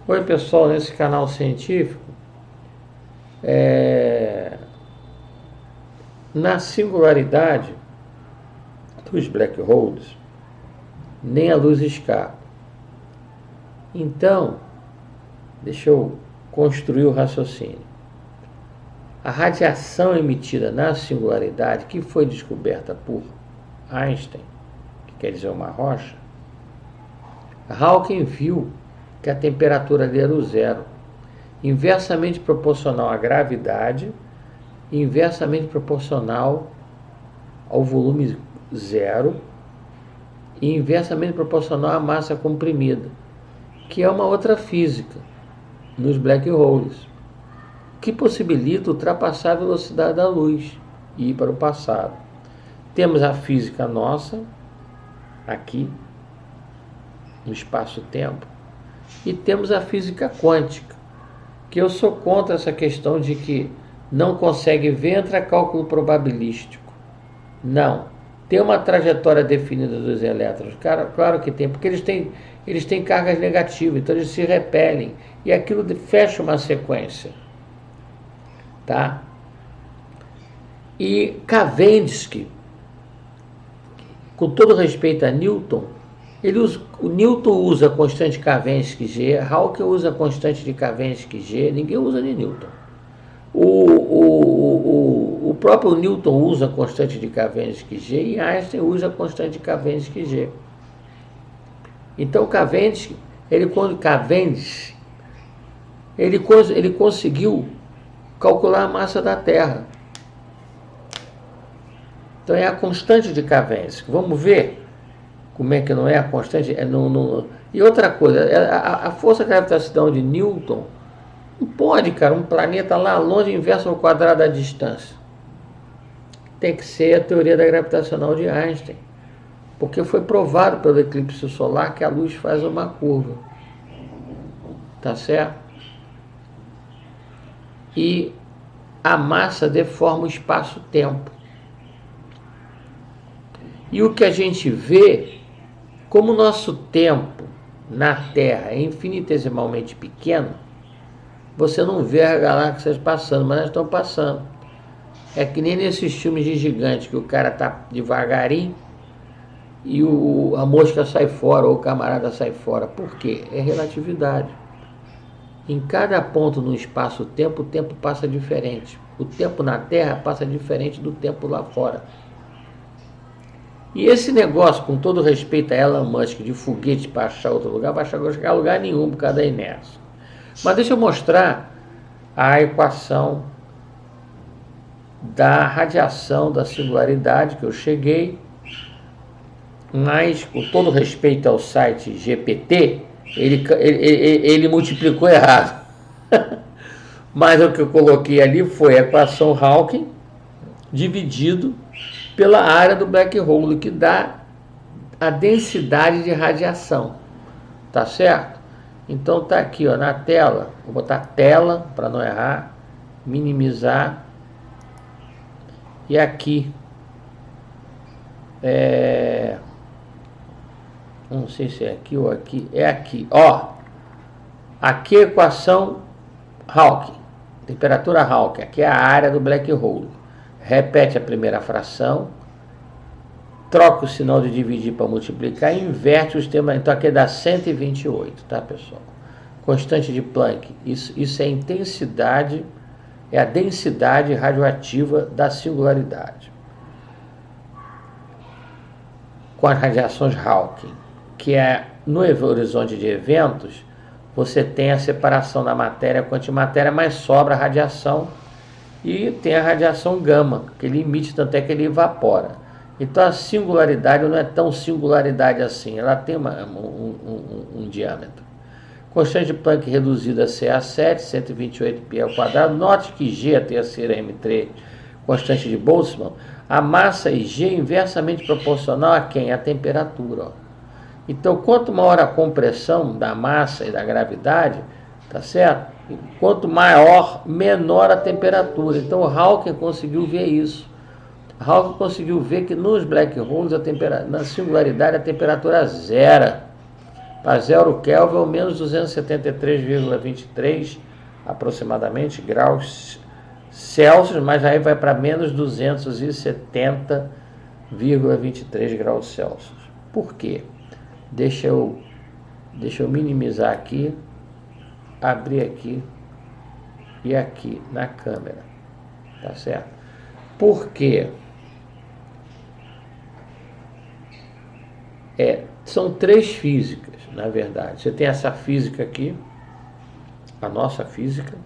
Oi pessoal, nesse canal científico, na singularidade dos black holes, nem a luz escapa. Então, deixa eu construir o raciocínio. A radiação emitida na singularidade, que foi descoberta por Einstein, que quer dizer uma rocha, Hawking viu que a temperatura ali era o zero, inversamente proporcional à gravidade, inversamente proporcional ao volume zero e inversamente proporcional à massa comprimida, que é uma outra física nos black holes, que possibilita ultrapassar a velocidade da luz e ir para o passado. Temos a física nossa, aqui, no espaço-tempo, e temos a física quântica, que eu sou contra essa questão de que não consegue ver, entra cálculo probabilístico. Não. Tem uma trajetória definida dos elétrons, claro que tem, porque eles têm cargas negativas, então eles se repelem, e aquilo fecha uma sequência. Tá? E Cavendish, com todo respeito a Newton, o Newton usa a constante Cavendish G, Hawking usa a constante de Cavendish G, ninguém usa de Newton. O próprio Newton usa a constante de Cavendish G e Einstein usa a constante de Cavendish G. Então Cavendish, ele conseguiu calcular a massa da Terra. Então é a constante de Cavendish. Vamos ver como é que não é a constante. E outra coisa, a força gravitacional de Newton não pode, cara, um planeta lá longe inverso ao quadrado da distância. Tem que ser a teoria da gravitacional de Einstein, porque foi provado pelo eclipse solar que a luz faz uma curva. Tá certo? E a massa deforma o espaço-tempo. E o que a gente vê, como o nosso tempo na Terra é infinitesimalmente pequeno, você não vê as galáxias passando, mas elas estão passando. É que nem nesses filmes de gigante, que o cara está devagarinho e a mosca sai fora, ou o camarada sai fora. Por quê? É relatividade. Em cada ponto no espaço-tempo, o tempo passa diferente. O tempo na Terra passa diferente do tempo lá fora. E esse negócio, com todo respeito a Elon Musk, de foguete para achar outro lugar, vai chegar a lugar nenhum por causa da inércia. Mas deixa eu mostrar a equação da radiação da singularidade que eu cheguei, mas com todo respeito ao site GPT, ele multiplicou errado. Mas o que eu coloquei ali foi a equação Hawking dividido pela área do black hole, que dá a densidade de radiação. Tá certo? Então tá aqui, ó, na tela. Vou botar tela para não errar, minimizar. E aqui não sei se é aqui ou aqui, é aqui, ó. Aqui é a equação Hawking, temperatura Hawking, aqui é a área do black hole. Repete a primeira fração, troca o sinal de dividir para multiplicar e inverte os temas. Então aqui dá 128, tá, pessoal? Constante de Planck, isso é a intensidade, é a densidade radioativa da singularidade. Com as radiações Hawking, que é no horizonte de eventos, você tem a separação da matéria com a antimatéria, mas sobra a radiação. E tem a radiação gama, que ele emite, tanto é que ele evapora. Então a singularidade não é tão singularidade assim, ela tem um diâmetro. Constante de Planck reduzida a CA7, 128 π ao quadrado. Note que G, a terceira M3, constante de Boltzmann, a massa e G inversamente proporcional a quem? A temperatura. Ó. Então quanto maior a compressão da massa e da gravidade, tá certo? Quanto maior, menor a temperatura. Então o Hawking conseguiu ver isso. Hawking conseguiu ver que nos black holes, na singularidade, a temperatura zera. para 0 Kelvin ou menos 273,23 aproximadamente graus Celsius, mas aí vai para menos 270,23 graus Celsius. Por quê? Deixa eu minimizar aqui, abrir aqui e aqui na câmera, tá certo? Por quê? São 3 físicas, na verdade. Você tem essa física aqui, a nossa física,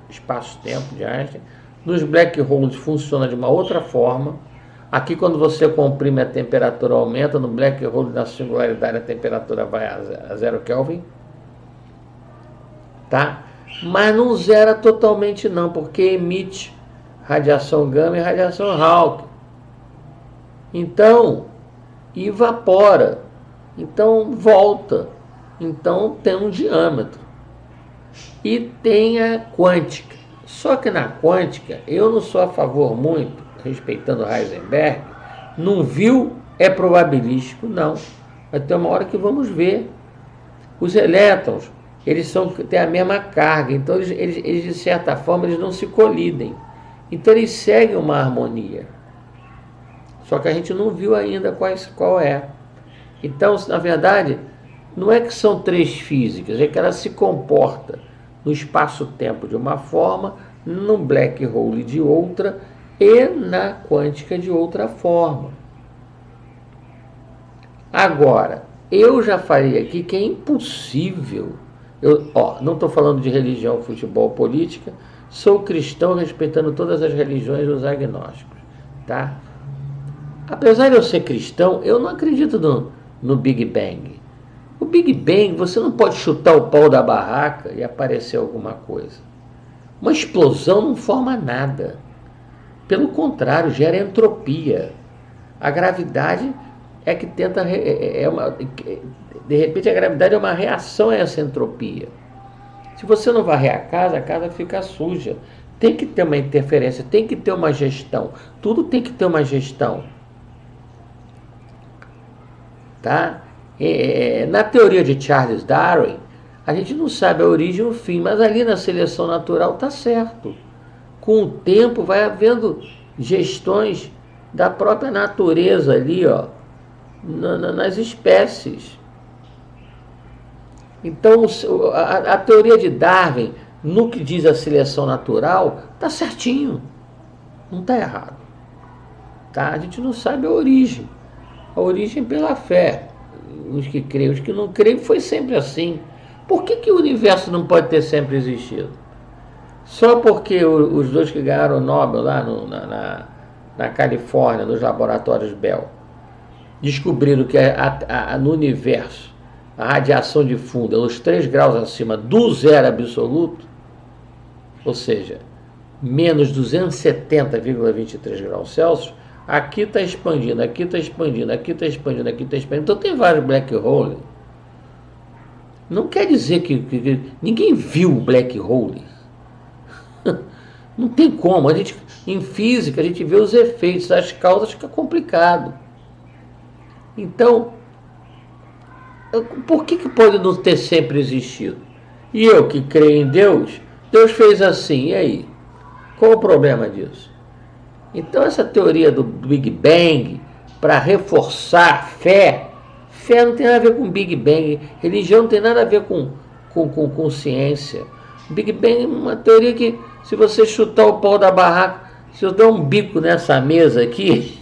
espaço-tempo de Einstein. Nos black holes funciona de uma outra forma. Aqui, quando você comprime, a temperatura aumenta. No black hole, na singularidade, a temperatura vai a 0 Kelvin. Tá? Mas não zera totalmente não, porque emite radiação gama e radiação Hawking. Então, evapora. Então, volta. Então, tem um diâmetro. E tem a quântica. Só que na quântica, eu não sou a favor muito, respeitando Heisenberg, não viu, é probabilístico, não. Vai ter uma hora que vamos ver. Os elétrons, eles têm a mesma carga, então eles de certa forma, eles não se colidem. Então eles seguem uma harmonia. Só que a gente não viu ainda qual é. Então, na verdade, não é que são 3 físicas, é que ela se comporta no espaço-tempo de uma forma, no black hole de outra e na quântica de outra forma. Agora, eu já falei aqui que é impossível. Não estou falando de religião, futebol, política. Sou cristão respeitando todas as religiões dos agnósticos, tá? Apesar de eu ser cristão, eu não acredito no Big Bang. O Big Bang, você não pode chutar o pau da barraca e aparecer alguma coisa. Uma explosão não forma nada. Pelo contrário, gera entropia. A gravidade é que tenta... de repente, a gravidade é uma reação a essa entropia. Se você não varrer a casa fica suja. Tem que ter uma interferência, tem que ter uma gestão. Tudo tem que ter uma gestão. Tá? Na teoria de Charles Darwin, a gente não sabe a origem e o fim, mas ali na seleção natural está certo. Com o tempo vai havendo gestões da própria natureza ali, nas espécies. Então, a teoria de Darwin, no que diz a seleção natural, está certinho, não está errado. Tá? A gente não sabe a origem pela fé. Os que creem, os que não creem, foi sempre assim. Por que o universo não pode ter sempre existido? Só porque os 2 que ganharam o Nobel lá na Califórnia, nos laboratórios Bell, descobriram que no universo a radiação de fundo é uns 3 graus acima do zero absoluto, ou seja, menos 270,23 graus Celsius, aqui está expandindo, aqui está expandindo, aqui está expandindo, aqui está expandindo. Então tem vários black hole. Não quer dizer que ninguém viu o black hole. Não tem como. Em física, a gente vê os efeitos, as causas, fica complicado. Então, por que pode não ter sempre existido? E eu que creio em Deus, Deus fez assim, e aí? Qual o problema disso? Então essa teoria do Big Bang, para reforçar fé não tem nada a ver com Big Bang, religião não tem nada a ver com ciência. Big Bang é uma teoria que, se você chutar o pau da barraca, se eu der um bico nessa mesa aqui,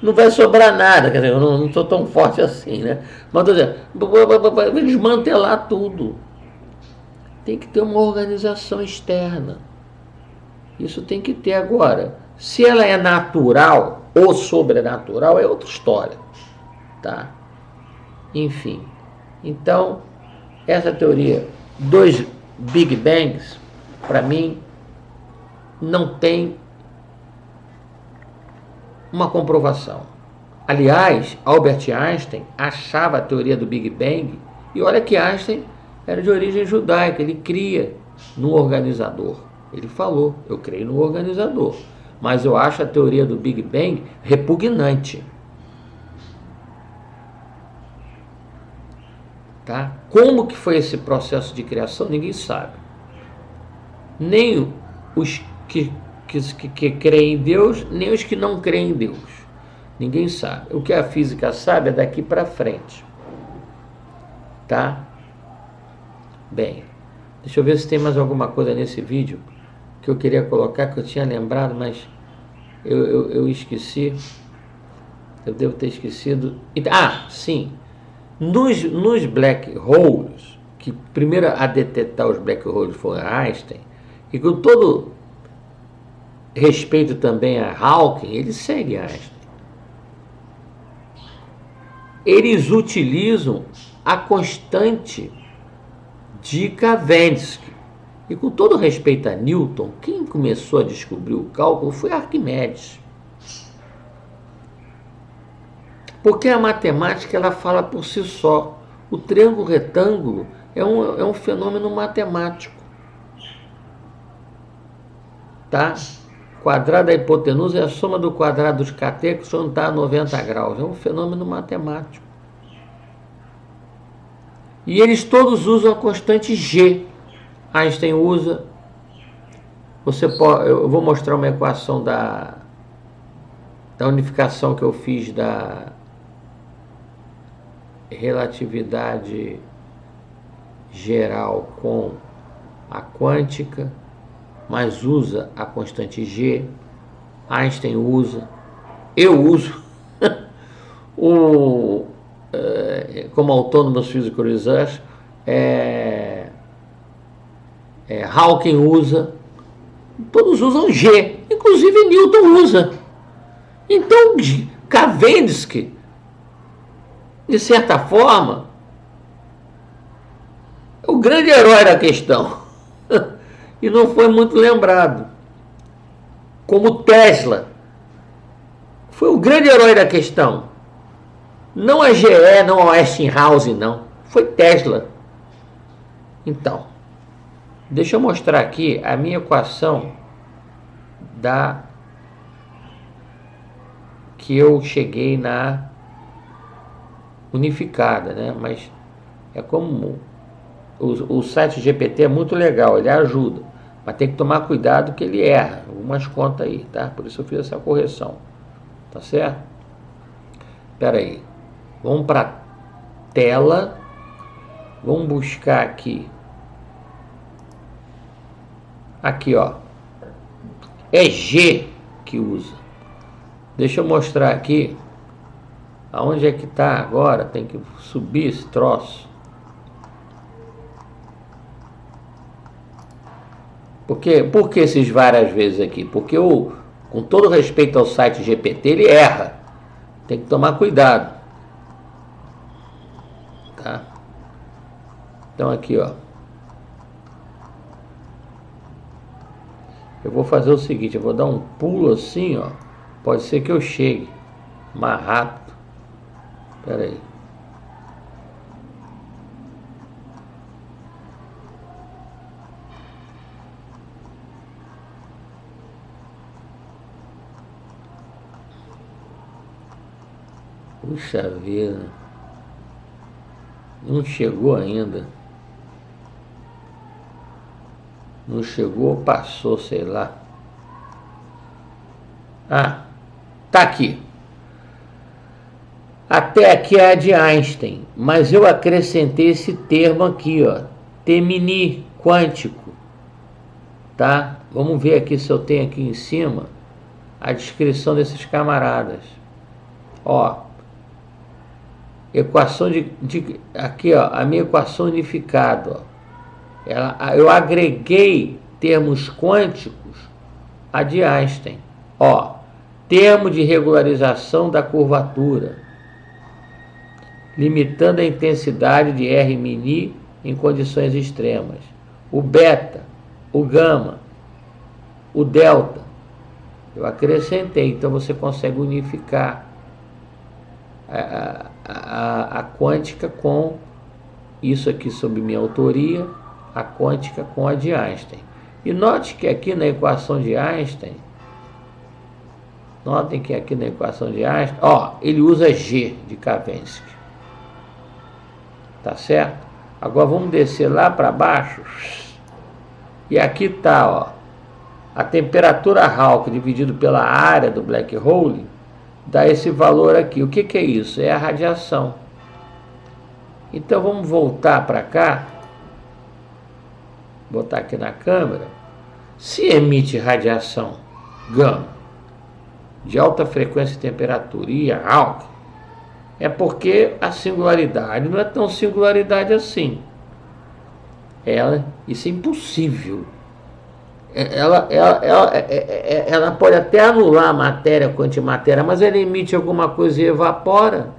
não vai sobrar nada. Quer dizer, eu não estou tão forte assim, né? Mas estou dizendo, vai desmantelar tudo. Tem que ter uma organização externa. Isso tem que ter agora. Se ela é natural ou sobrenatural, é outra história, tá? Enfim, então, essa teoria dos Big Bangs, para mim, não tem uma comprovação. Aliás, Albert Einstein achava a teoria do Big Bang, e olha que Einstein era de origem judaica, ele cria no organizador. Ele falou, eu creio no organizador, mas eu acho a teoria do Big Bang repugnante. Tá? Como que foi esse processo de criação, ninguém sabe. Nem os que creem em Deus, nem os que não creem em Deus. Ninguém sabe. O que a física sabe é daqui para frente. Tá? Bem, deixa eu ver se tem mais alguma coisa nesse vídeo que eu queria colocar, que eu tinha lembrado, mas eu esqueci. Eu devo ter esquecido. Ah, sim. Nos black holes, que primeiro a detectar os black holes foi Einstein, e com todo respeito também a Hawking, ele segue Einstein. Eles utilizam a constante de Cavendish. E com todo respeito a Newton, quem começou a descobrir o cálculo foi Arquimedes. Porque a matemática ela fala por si só. O triângulo retângulo é um fenômeno matemático. Tá? Quadrado da hipotenusa é a soma do quadrado dos catecos onde está a 90 graus. É um fenômeno matemático. E eles todos usam a constante G. Einstein usa. Eu vou mostrar uma equação da unificação que eu fiz da relatividade geral com a quântica, mas usa a constante G. Einstein usa. Eu uso. Como autônomos physical research, Hawking usa, todos usam G, inclusive Newton usa. Então Cavendish, de certa forma, é o grande herói da questão e não foi muito lembrado, como Tesla foi o grande herói da questão. Não a GE, não a Westinghouse, não. Foi Tesla. Então, deixa eu mostrar aqui a minha equação que eu cheguei na unificada, né? Mas é como o site GPT é muito legal, ele ajuda, mas tem que tomar cuidado que ele erra algumas contas aí, tá? Por isso eu fiz essa correção, tá certo? Espera aí. Vamos para tela, vamos buscar aqui, ó, é G que usa. Deixa eu mostrar aqui, aonde é que está agora, tem que subir esse troço. Por que esses várias vezes aqui? Porque com todo respeito ao site GPT, ele erra, tem que tomar cuidado. Tá? Então aqui, ó, eu vou fazer o seguinte, eu vou dar um pulo assim, ó, pode ser que eu chegue mais rápido. Espera aí. Puxa vida, não chegou ainda. Não chegou, passou, sei lá. Ah, tá aqui. Até aqui é a de Einstein, mas eu acrescentei esse termo aqui, ó, Temini quântico, tá? Vamos ver aqui se eu tenho aqui em cima a descrição desses camaradas. Ó, equação aqui, ó, a minha equação unificada, ó. Eu agreguei termos quânticos a de Einstein. Ó, termo de regularização da curvatura, limitando a intensidade de R mini em condições extremas. O beta, o gama, o delta, eu acrescentei. Então você consegue unificar a quântica com isso aqui sob minha autoria, a quântica com a de Einstein. E note que aqui na equação de Einstein, notem que aqui na equação de Einstein, ó, ele usa G de Cavendish. Tá certo? Agora vamos descer lá para baixo. E aqui está, ó, a temperatura Hawking dividido pela área do black hole dá esse valor aqui. O que que é isso? É a radiação. Então vamos voltar para cá, botar aqui na câmera. Se emite radiação gama de alta frequência e temperatura e Hawking, é porque a singularidade não é tão singularidade assim. Isso é impossível. Ela pode até anular a matéria com antimatéria, mas ela emite alguma coisa e evapora.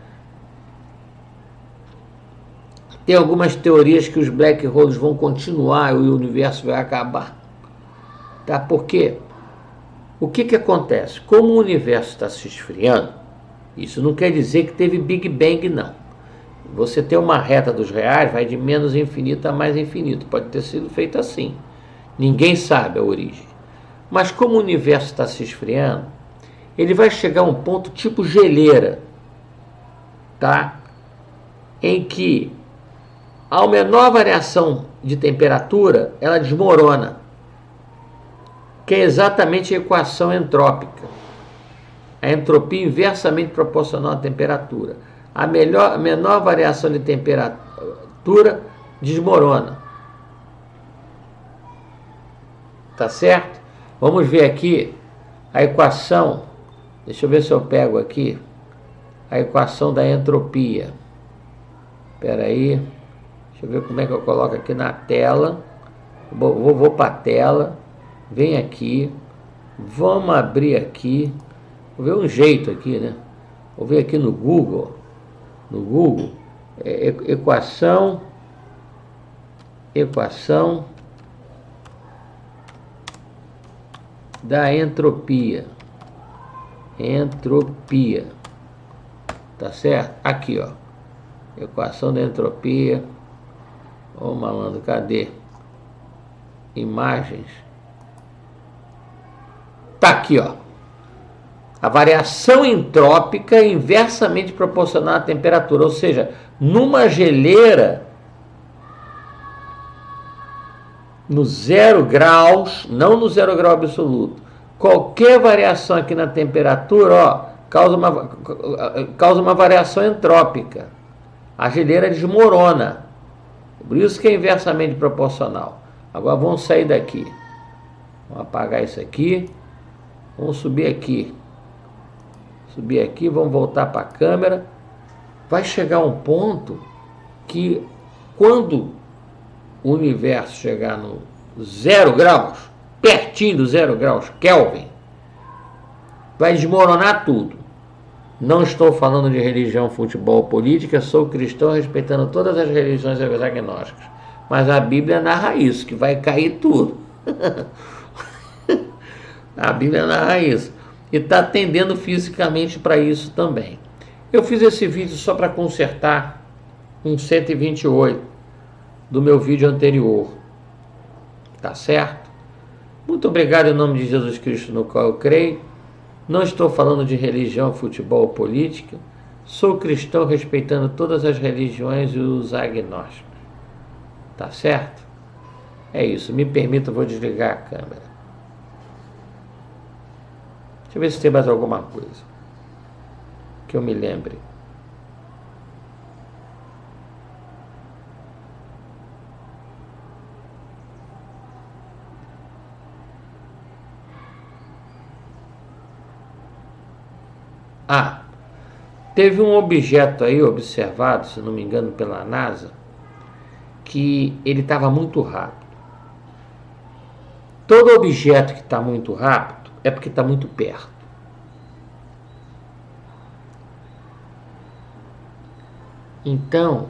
Tem algumas teorias que os black holes vão continuar e o universo vai acabar. Tá? Por quê? O que que acontece? Como o universo está se esfriando, isso não quer dizer que teve Big Bang, não. Você tem uma reta dos reais, vai de menos infinito a mais infinito. Pode ter sido feito assim. Ninguém sabe a origem. Mas como o universo está se esfriando, ele vai chegar a um ponto tipo geleira, tá? Em que, ao menor variação de temperatura, ela desmorona, que é exatamente a equação entrópica. A entropia inversamente proporcional à temperatura. A menor variação de temperatura desmorona. Tá certo? Vamos ver aqui a equação. Deixa eu ver se eu pego aqui a equação da entropia. Espera aí. Deixa eu ver como é que eu coloco aqui na tela. Vou para a tela. Vem aqui. Vamos abrir aqui. Vou ver um jeito aqui, né? Vou ver aqui no Google. No Google. Equação da entropia. Entropia. Tá certo? Aqui, ó. Equação da entropia. Ô, malandro, cadê? Imagens. Tá aqui, ó. A variação entrópica é inversamente proporcional à temperatura. Ou seja, numa geleira, no 0 graus, não no 0 grau absoluto, qualquer variação aqui na temperatura, ó, causa uma variação entrópica. A geleira desmorona. Por isso que é inversamente proporcional. Agora vamos sair daqui. Vamos apagar isso aqui. Vamos subir aqui. Subir aqui, vamos voltar para a câmera. Vai chegar um ponto que, quando o universo chegar no 0 graus, pertinho do 0 graus Kelvin, vai desmoronar tudo. Não estou falando de religião, futebol, política, sou cristão respeitando todas as religiões agnósticas. Mas a Bíblia narra isso, que vai cair tudo. A Bíblia narra isso. E está tendendo fisicamente para isso também. Eu fiz esse vídeo só para consertar um 128 do meu vídeo anterior. Tá certo? Muito obrigado em nome de Jesus Cristo, no qual eu creio. Não estou falando de religião, futebol ou política. Sou cristão respeitando todas as religiões e os agnósticos. Tá certo? É isso. Me permita, eu vou desligar a câmera. Deixa eu ver se tem mais alguma coisa que eu me lembre. Teve um objeto aí observado, se não me engano, pela NASA, que ele estava muito rápido. Todo objeto que está muito rápido é porque está muito perto. Então,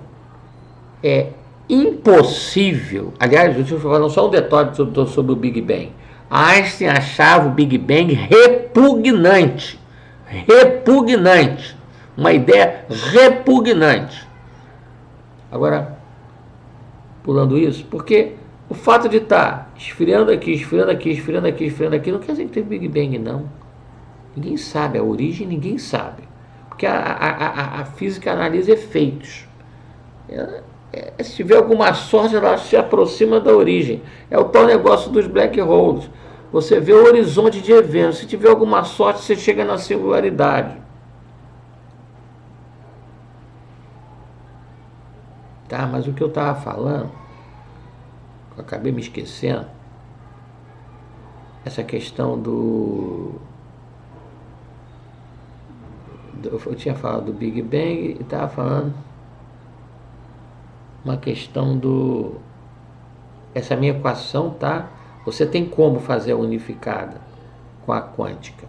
é impossível. Aliás, deixa eu falar só um detalhe sobre o Big Bang. Einstein achava o Big Bang repugnante. Repugnante. Uma ideia repugnante. Agora, pulando isso, porque o fato de estar esfriando aqui, esfriando aqui, esfriando aqui, esfriando aqui, não quer dizer que teve Big Bang, não. Ninguém sabe a origem, ninguém sabe. Porque a física analisa efeitos. Se tiver alguma sorte, ela se aproxima da origem. É o tal negócio dos black holes. Você vê o horizonte de eventos. Se tiver alguma sorte, você chega na singularidade. Tá, mas o que eu estava falando, eu acabei me esquecendo, essa questão eu tinha falado do Big Bang e estava falando uma questão essa minha equação, tá? Você tem como fazer a unificada com a quântica,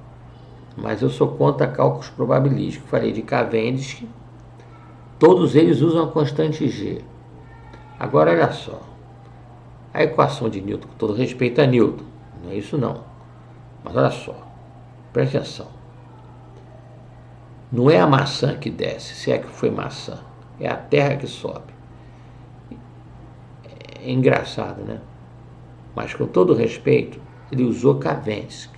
mas eu sou contra cálculos probabilísticos. Falei de Cavendish, todos eles usam a constante G. Agora olha só, a equação de Newton, com todo respeito a Newton, não é isso não, mas olha só, presta atenção, não é a maçã que desce, se é que foi maçã, é a terra que sobe. É engraçado, né? Mas com todo respeito, ele usou Cavendish.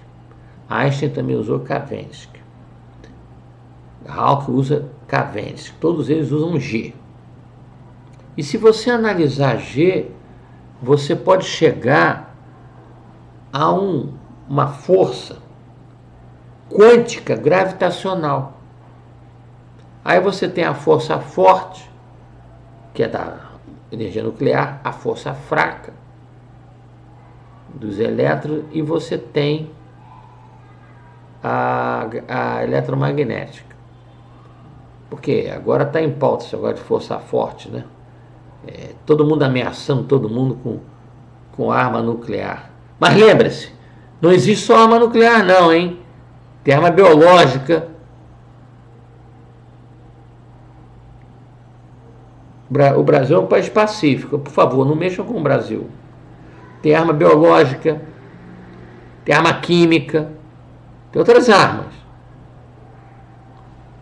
Einstein também usou Cavendish. Hawking usa Cavendish. Todos eles usam G. E se você analisar G, você pode chegar a uma força quântica gravitacional. Aí você tem a força forte, que é da energia nuclear, a força fraca dos elétrons, e você tem a eletromagnética. Porque agora está em pauta esse negócio de força forte, né? Todo mundo ameaçando todo mundo com arma nuclear. Mas lembre-se, não existe só arma nuclear não, hein? Tem arma biológica. O Brasil é um país pacífico. Por favor, não mexam com o Brasil. Tem arma biológica, tem arma química, tem outras armas.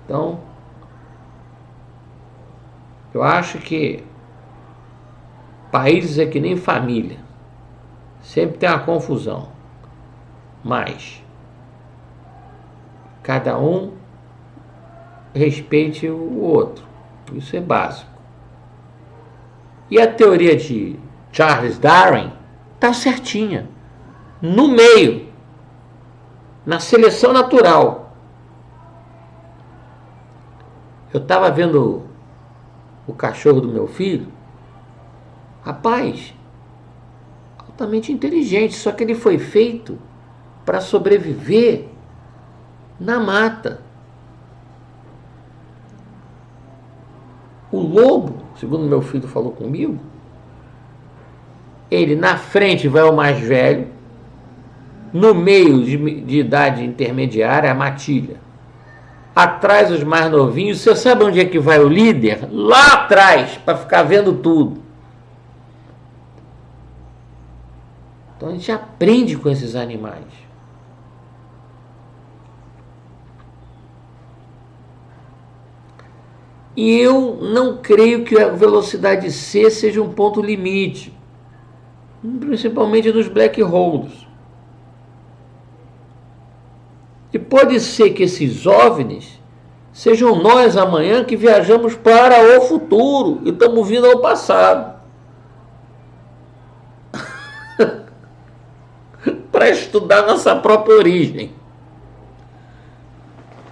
Então, eu acho que países é que nem família. Sempre tem uma confusão. Mas cada um respeite o outro. Isso é básico. E a teoria de Charles Darwin está certinha. No meio. Na seleção natural. Eu estava vendo o cachorro do meu filho. Rapaz, altamente inteligente, só que ele foi feito para sobreviver na mata. O lobo, segundo meu filho falou comigo, ele na frente vai o mais velho, no meio de idade intermediária a matilha, atrás os mais novinhos. Você sabe onde é que vai o líder? Lá atrás, para ficar vendo tudo. Então a gente aprende com esses animais. E eu não creio que a velocidade C seja um ponto limite, principalmente nos black holes. E pode ser que esses OVNIs sejam nós amanhã que viajamos para o futuro e estamos vindo ao passado. Para estudar nossa própria origem.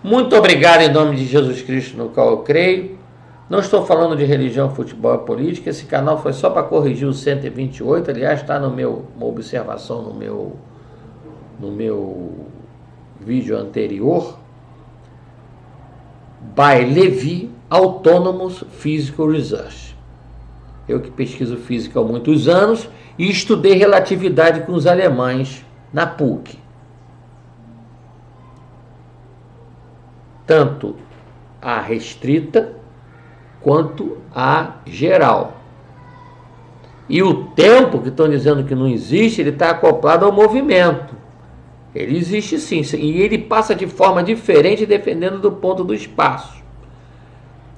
Muito obrigado em nome de Jesus Cristo, no qual eu creio. Não estou falando de religião, futebol e política. Esse canal foi só para corrigir o 128. Aliás, está uma observação no meu vídeo anterior. By Levi Autonomous Physical Research. Eu que pesquiso física há muitos anos e estudei relatividade com os alemães na PUC. Tanto a restrita quanto a geral. E o tempo, que estão dizendo que não existe, ele está acoplado ao movimento. Ele existe sim, e ele passa de forma diferente dependendo do ponto do espaço.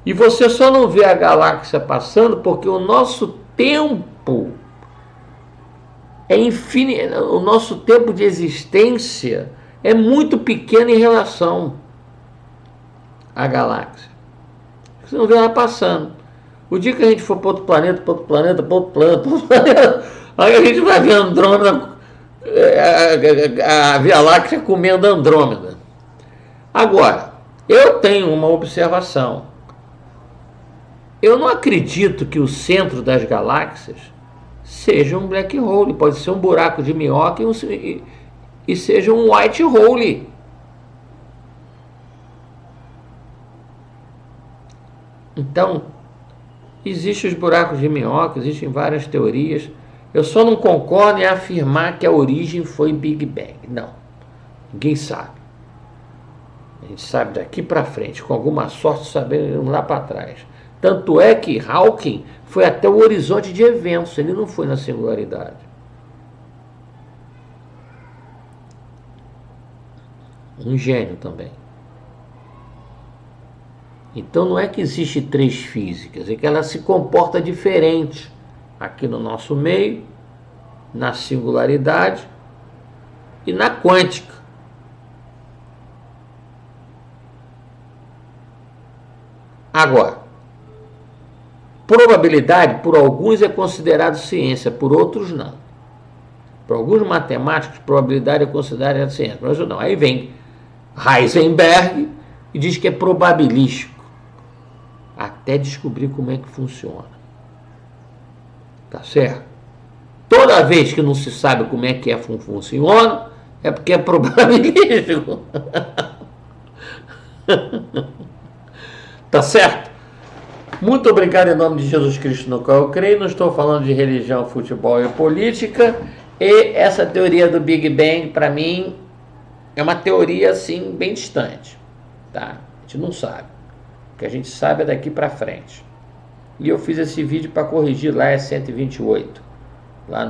E você só não vê a galáxia passando porque o nosso tempo é infinito, o nosso tempo de existência é muito pequeno em relação à galáxia. Você não vê ela passando. O dia que a gente for para outro planeta, para outro planeta, para outro planeta, para outro planeta, aí a gente vai ver Andrômeda, a Via Láctea comendo Andrômeda. Agora, eu tenho uma observação. Eu não acredito que o centro das galáxias seja um black hole. Pode ser um buraco de minhoca e seja um white hole. Então, existem os buracos de minhoca, existem várias teorias. Eu só não concordo em afirmar que a origem foi Big Bang. Não. Ninguém sabe. A gente sabe daqui para frente, com alguma sorte sabendo lá para trás. Tanto é que Hawking foi até o horizonte de eventos, ele não foi na singularidade. Um gênio também. Então não é que existe três físicas, é que ela se comporta diferente aqui no nosso meio, na singularidade e na quântica. Agora, probabilidade por alguns é considerado ciência, por outros não. Por alguns matemáticos, probabilidade é considerada ciência, por outros não. Aí vem Heisenberg e diz que é probabilístico, até descobrir como é que funciona. Tá certo? Toda vez que não se sabe como é que funciona, é porque é probabilístico. Tá certo? Muito obrigado em nome de Jesus Cristo no qual eu creio. Não estou falando de religião, futebol e política. E essa teoria do Big Bang, para mim, é uma teoria assim bem distante. Tá? A gente não sabe. O que a gente sabe é daqui para frente. E eu fiz esse vídeo para corrigir lá, é 128. Lá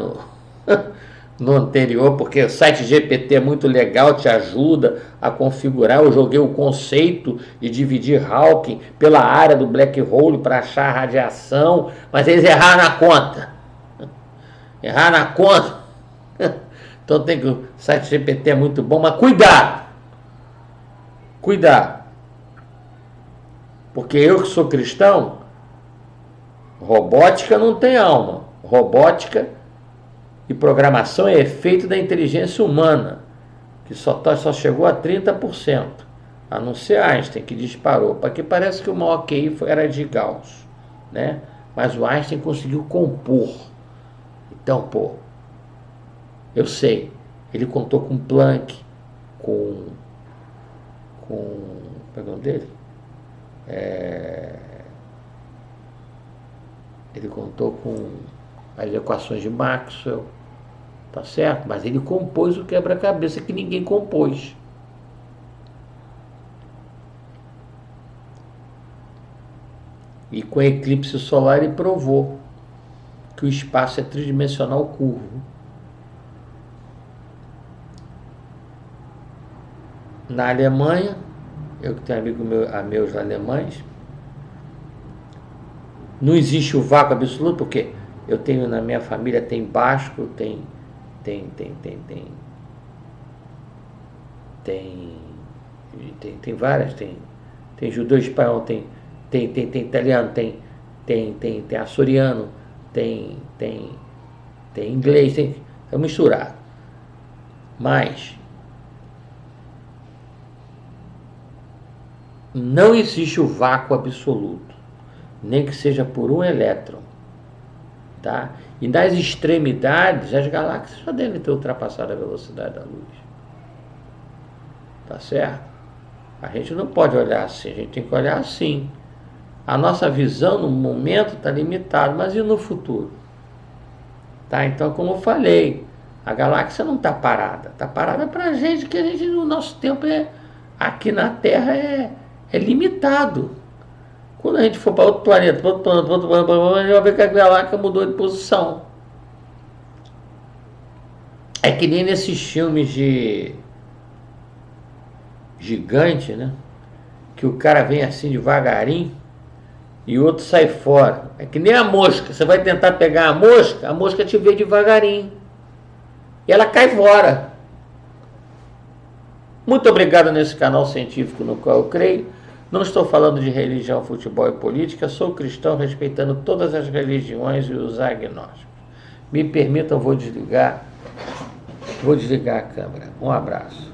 no anterior, porque o site GPT é muito legal, te ajuda a configurar. Eu joguei o conceito de dividir Hawking pela área do black hole para achar a radiação, mas eles erraram na conta. Erraram na conta. Então tem que o site GPT é muito bom, mas cuidado. Cuidado. Porque eu que sou cristão, robótica não tem alma. Robótica e programação é efeito da inteligência humana, que só chegou a 30%, a não ser Einstein, que disparou, porque parece que o maior QI era de Gauss, né? Mas o Einstein conseguiu compor. Então, pô, eu sei, ele contou com Planck, com o nome dele? Ele contou com as equações de Maxwell, tá certo? Mas ele compôs o quebra-cabeça que ninguém compôs. E com eclipse solar ele provou que o espaço é tridimensional curvo. Na Alemanha, eu que tenho meus alemães, não existe o vácuo absoluto, porque eu tenho na minha família, tem basco, tem várias, tem judeu espanhol, tem italiano, tem açoriano, tem inglês, é misturado. Mas não existe o vácuo absoluto, nem que seja por um elétron, tá? E nas extremidades, as galáxias já devem ter ultrapassado a velocidade da luz. Tá certo? A gente não pode olhar assim, a gente tem que olhar assim. A nossa visão no momento está limitada, mas e no futuro? Tá? Então, como eu falei, a galáxia não está parada. Está parada para a gente, que a gente, no nosso tempo, aqui na Terra é limitado. Quando a gente for para outro planeta, a gente vai ver que a galáxia mudou de posição. É que nem nesses filmes de gigante, né? Que o cara vem assim devagarinho e o outro sai fora. É que nem a mosca. Você vai tentar pegar a mosca te vê devagarinho. E ela cai fora. Muito obrigado nesse canal científico no qual eu creio. Não estou falando de religião, futebol e política, sou cristão respeitando todas as religiões e os agnósticos. Me permitam, vou desligar a câmera. Um abraço.